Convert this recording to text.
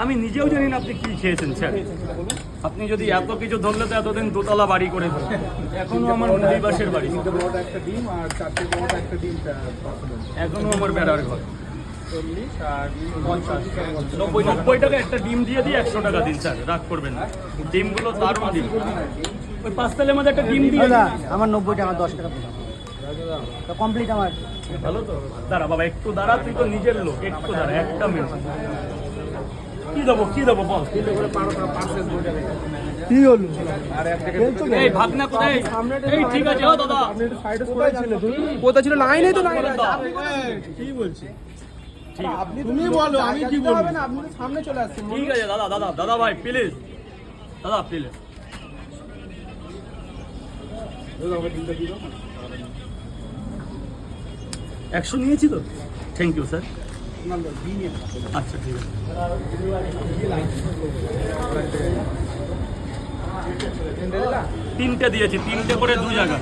আমি নিজেও জানি না আপনি কি খেয়েছেন স্যার। আপনি যদি এত কিছু ধরলে তো এতদিন দোতলা বাড়ি করে দেবেন। এখনো আমার মুদিবাসের বাড়ি, একটা ডিম আর 4টে বড় একটা ডিম, এখনো আমার বেড়ার ঘর। 40 আর 50 90 টাকা একটা ডিম দিয়ে দিই, 100 টাকা দিন স্যার, রাগ করবেন না। ডিমগুলো দারুণ ডিম। ওই 5 তেলের মধ্যে একটা ডিম দিয়ে দিন। আমার 90 টাকা 10 টাকা তো কমপ্লিট আমার। ভালো তো? দাঁড়া বাবা, একটু দাঁড়া, তুই তো নিজের লোক, একটু দাঁড়া, একটা মিনিট। কি দেবো বল? কি হলো? এই ভাগনা কোথায়? এই ঠিক আছে, ও দাদা কোথা ছিল? লাইনে তো নাই। কি বলছি? তুমি বলো, আমি কি বলবো? আপনি তো সামনে চলে আসছেন। ঠিক আছে দাদা ভাই প্লিজ, দাদা প্লিজ। 100 নিয়েছি তো, থ্যাংক ইউ স্যার। আচ্ছা ঠিক আছে। তিনটে দিয়েছি, তিনটে করে 2 জায়গা।